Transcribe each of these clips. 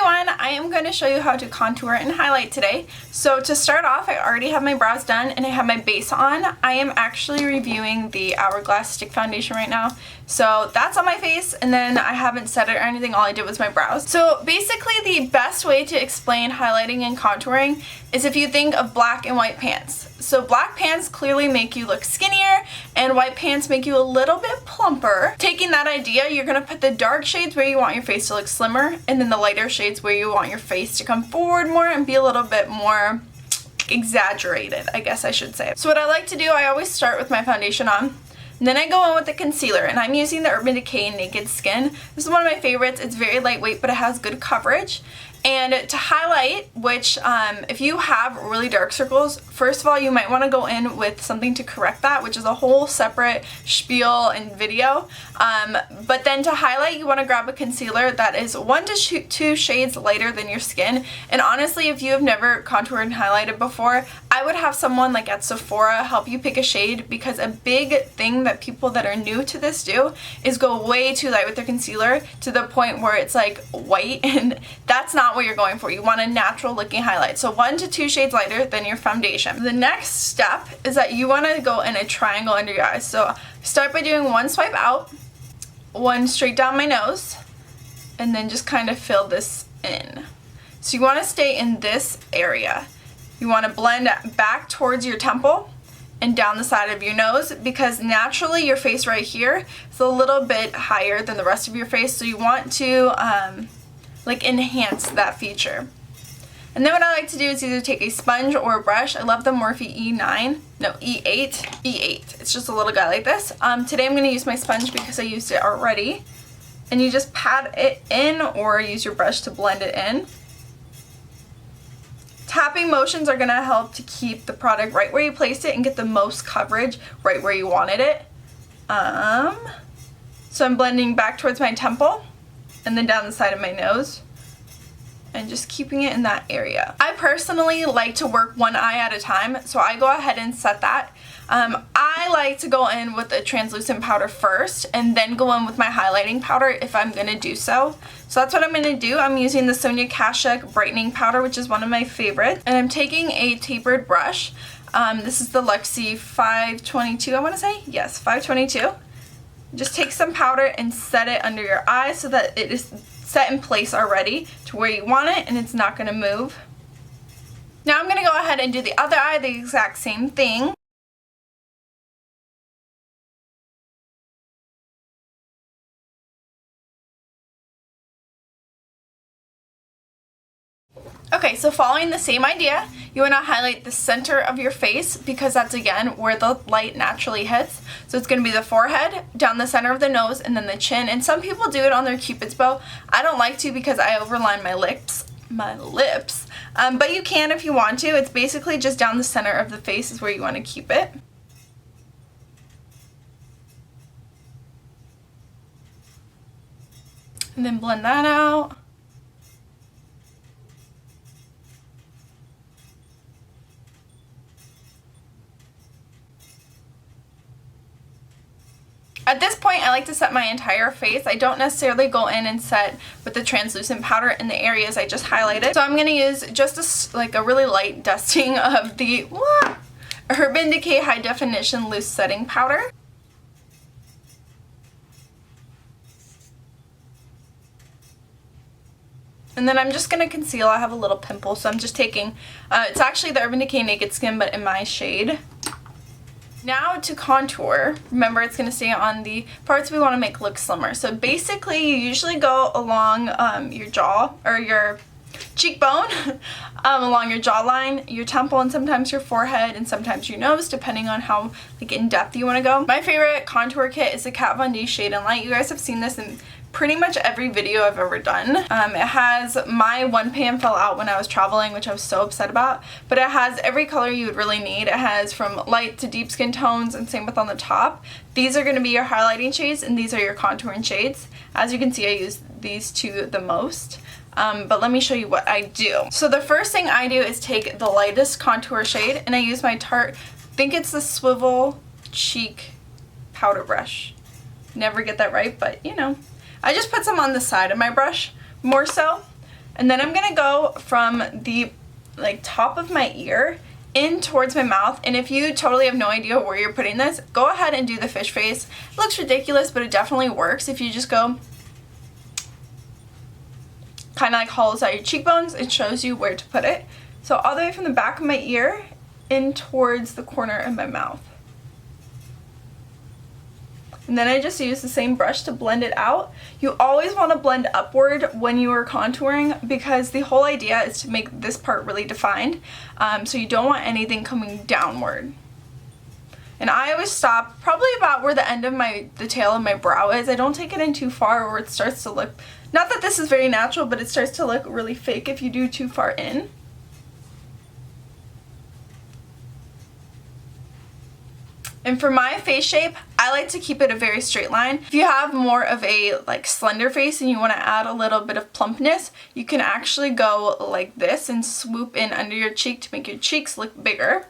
everyone, I am going to show you how to contour and highlight today. So to start off, I already have my brows done and I have my base on. I am actually reviewing the Hourglass stick foundation right now. So that's on my face, and then I haven't set it or anything, all I did was my brows. So basically the best way to explain highlighting and contouring is if you think of black and white pants. So black pants clearly make you look skinnier and white pants make you a little bit plumper. Taking that idea, you're going to put the dark shades where you want your face to look slimmer, and then the lighter shades where you want your face to come forward more and be a little bit more exaggerated, I guess I should say. So what I like to do, I always start with my foundation on. And then I go in with the concealer, and I'm using the Urban Decay Naked Skin. This is one of my favorites. It's very lightweight, but it has good coverage. And to highlight, which if you have really dark circles, first of all, you might want to go in with something to correct that, which is a whole separate spiel and video. But then to highlight, you want to grab a concealer that is 1 to 2 shades lighter than your skin. And honestly, if you have never contoured and highlighted before, I would have someone like at Sephora help you pick a shade, because a big thing that people that are new to this do is go way too light with their concealer to the point where it's like white, and that's not what you're going for. You want a natural looking highlight. So 1 to 2 shades lighter than your foundation. The next step is that you want to go in a triangle under your eyes. So start by doing 1 swipe out, 1 straight down my nose, and then just kind of fill this in. So you want to stay in this area. You want to blend back towards your temple and down the side of your nose, because naturally your face right here is a little bit higher than the rest of your face, so you want to like enhance that feature. And then what I like to do is either take a sponge or a brush. I love the Morphe E8. It's just a little guy like this. Today I'm going to use my sponge because I used it already. And you just pat it in or use your brush to blend it in. Tapping motions are going to help to keep the product right where you placed it and get the most coverage right where you wanted it. So I'm blending back towards my temple and then down the side of my nose and just keeping it in that area. I personally like to work one eye at a time, so I go ahead and set that. I like to go in with a translucent powder first and then go in with my highlighting powder if I'm going to do so. So that's what I'm going to do. I'm using the Sonia Kashuk Brightening Powder, which is one of my favorites. And I'm taking a tapered brush. This is the Luxie 522, I want to say. Yes, 522. Just take some powder and set it under your eye so that it is set in place already to where you want it and it's not going to move. Now I'm going to go ahead and do the other eye, the exact same thing. Okay, so following the same idea, you want to highlight the center of your face, because that's again where the light naturally hits. So it's going to be the forehead, down the center of the nose, and then the chin. And some people do it on their Cupid's bow. I don't like to because I overline my lips. But you can if you want to. It's basically just down the center of the face is where you want to keep it. And then blend that out. At this point, I like to set my entire face. I don't necessarily go in and set with the translucent powder in the areas I just highlighted. So I'm going to use just a really light dusting of the Urban Decay High Definition Loose Setting Powder. And then I'm just going to conceal. I have a little pimple, so I'm just taking, it's actually the Urban Decay Naked Skin, but in my shade. Now to contour, remember it's going to stay on the parts we want to make look slimmer. So basically you usually go along your jaw or your cheekbone, along your jawline, your temple, and sometimes your forehead and sometimes your nose, depending on how in depth you want to go. My favorite contour kit is the Kat Von D Shade and Light. You guys have seen this in pretty much every video I've ever done. It has my one pan fell out when I was traveling, which I was so upset about, but it has every color you would really need. It has from light to deep skin tones, and same with on the top. These are going to be your highlighting shades and these are your contouring shades. As you can see, I use these two the most. But let me show you what I do. So the first thing I do is take the lightest contour shade and I use my Tarte, I think it's the Swivel Cheek powder brush. Never get that right, but you know. I just put some on the side of my brush more so, And then I'm gonna go from the like top of my ear in towards my mouth. And if you totally have no idea where you're putting this, go ahead and do the fish face. It looks ridiculous, but it definitely works. If you just go kind of like hollows out your cheekbones, it shows you where to put it. So all the way from the back of my ear in towards the corner of my mouth. And then I just use the same brush to blend it out. You always want to blend upward when you are contouring because the whole idea is to make this part really defined. So you don't want anything coming downward. And I always stop probably about where the end of the tail of my brow is. I don't take it in too far where it starts to look, not that this is very natural, but it starts to look really fake if you do too far in. And for my face shape, I like to keep it a very straight line. If you have more of a like slender face and you want to add a little bit of plumpness, you can actually go like this and swoop in under your cheek to make your cheeks look bigger.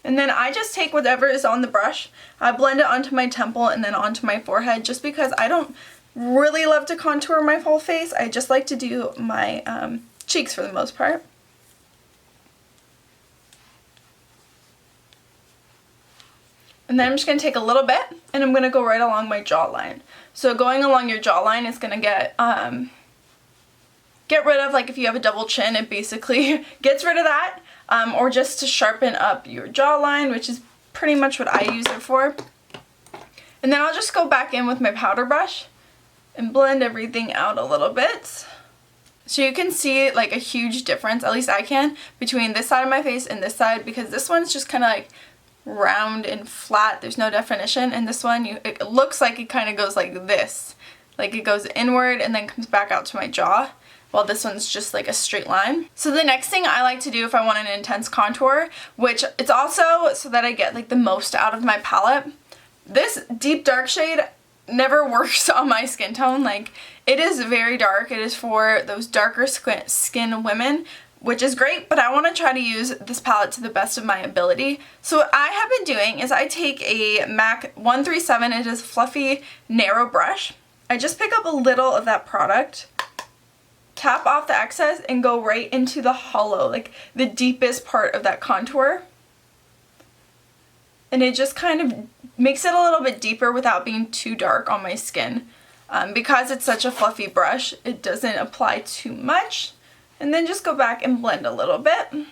And then I just take whatever is on the brush, I blend it onto my temple and then onto my forehead, just because I don't really love to contour my whole face. I just like to do my cheeks for the most part. And then I'm just going to take a little bit and I'm going to go right along my jawline. So going along your jawline is going to get rid of, like if you have a double chin, it basically gets rid of that. Or just to sharpen up your jawline, which is pretty much what I use it for. And then I'll just go back in with my powder brush and blend everything out a little bit. So you can see like a huge difference, at least I can, between this side of my face and this side, because this one's just kind of like round and flat, there's no definition, and this one it looks like it kind of goes like this, like it goes inward and then comes back out to my jaw, while this one's just like a straight line. So the next thing I like to do if I want an intense contour, which it's also so that I get like the most out of my palette, this deep dark shade never works on my skin tone. Like, it is very dark. It is for those darker skin women, which is great, but I want to try to use this palette to the best of my ability. So what I have been doing is I take a MAC 137, it is a fluffy, narrow brush. I just pick up a little of that product, tap off the excess, and go right into the hollow, like the deepest part of that contour. And it just kind of makes it a little bit deeper without being too dark on my skin. Because it's such a fluffy brush, it doesn't apply too much. And then just go back and blend a little bit.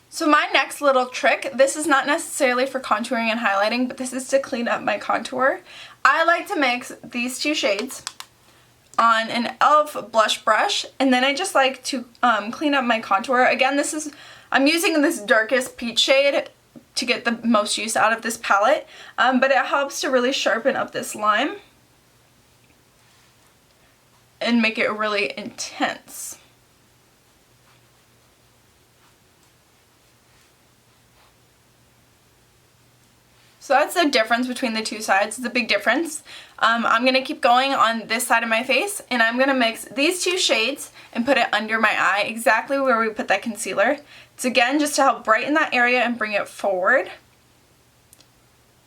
So my next little trick, this is not necessarily for contouring and highlighting, but this is to clean up my contour. I like to mix these two shades on an e.l.f. blush brush, and then I just like to clean up my contour. Again, I'm using this darkest peach shade to get the most use out of this palette, but it helps to really sharpen up this line and make it really intense. So that's the difference between the two sides. It's a big difference. I'm going to keep going on this side of my face, and I'm going to mix these two shades and put it under my eye, exactly where we put that concealer. It's again just to help brighten that area and bring it forward.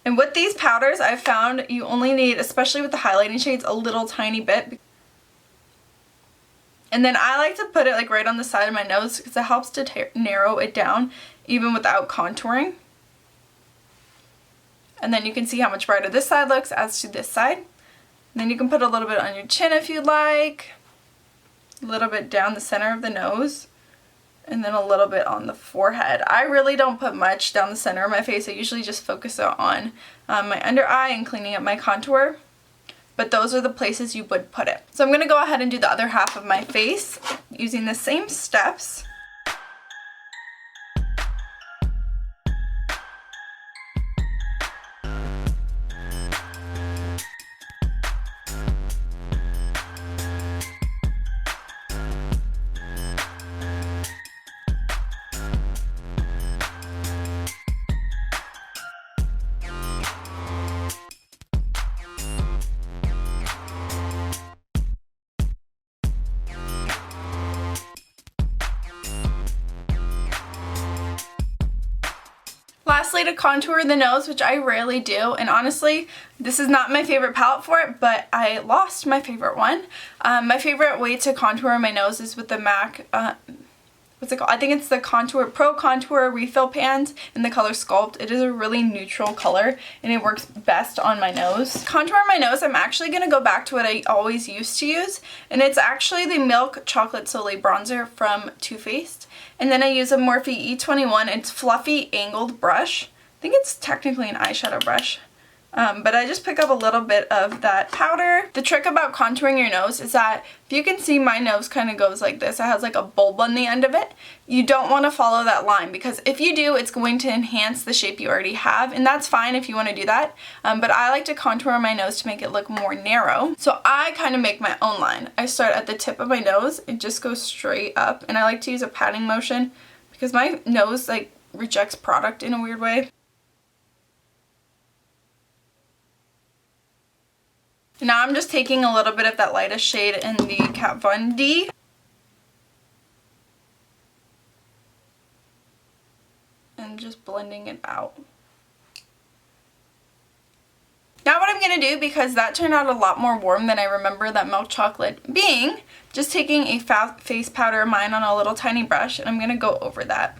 And with these powders, I've found you only need, especially with the highlighting shades, a little tiny bit. And then I like to put it like right on the side of my nose because it helps to narrow it down even without contouring. And then you can see how much brighter this side looks as to this side. And then you can put a little bit on your chin if you'd like, a little bit down the center of the nose, and then a little bit on the forehead. I really don't put much down the center of my face. I usually just focus it on my under eye and cleaning up my contour. But those are the places you would put it. So I'm going to go ahead and do the other half of my face using the same steps. Lastly, to contour the nose, which I rarely do, and honestly, this is not my favorite palette for it, but I lost my favorite one. My favorite way to contour my nose is with the MAC, what's it called? I think it's the Pro Contour Refill Pans in the color Sculpt. It is a really neutral color and it works best on my nose. Contour my nose, I'm actually going to go back to what I always used to use, and it's actually the Milk Chocolate Soleil Bronzer from Too Faced. And then I use a Morphe E21. It's fluffy angled brush. I think it's technically an eyeshadow brush. But I just pick up a little bit of that powder. The trick about contouring your nose is that if you can see, my nose kind of goes like this. It has like a bulb on the end of it. You don't want to follow that line, because if you do, it's going to enhance the shape you already have, and that's fine if you want to do that. But I like to contour my nose to make it look more narrow. So I kind of make my own line. I start at the tip of my nose. It just goes straight up, and I like to use a patting motion because my nose like rejects product in a weird way. Now I'm just taking a little bit of that lightest shade in the Kat Von D. And just blending it out. Now what I'm going to do, because that turned out a lot more warm than I remember that milk chocolate being, just taking a face powder of mine on a little tiny brush, and I'm going to go over that.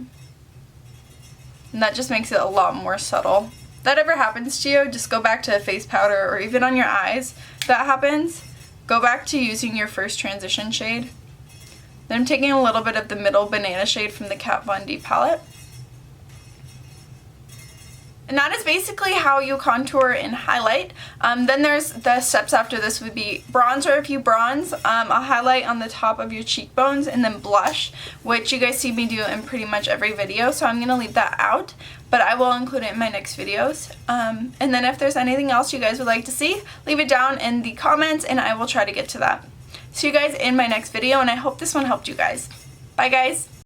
And that just makes it a lot more subtle. If that ever happens to you, just go back to a face powder, or even on your eyes. If that happens, go back to using your first transition shade. Then I'm taking a little bit of the middle banana shade from the Kat Von D palette. And that is basically how you contour and highlight. Then there's the steps after this would be bronzer. If you bronze, I'll highlight on the top of your cheekbones, and then blush, which you guys see me do in pretty much every video, so I'm going to leave that out, but I will include it in my next videos. And then if there's anything else you guys would like to see, leave it down in the comments and I will try to get to that. See you guys in my next video, and I hope this one helped you guys. Bye guys!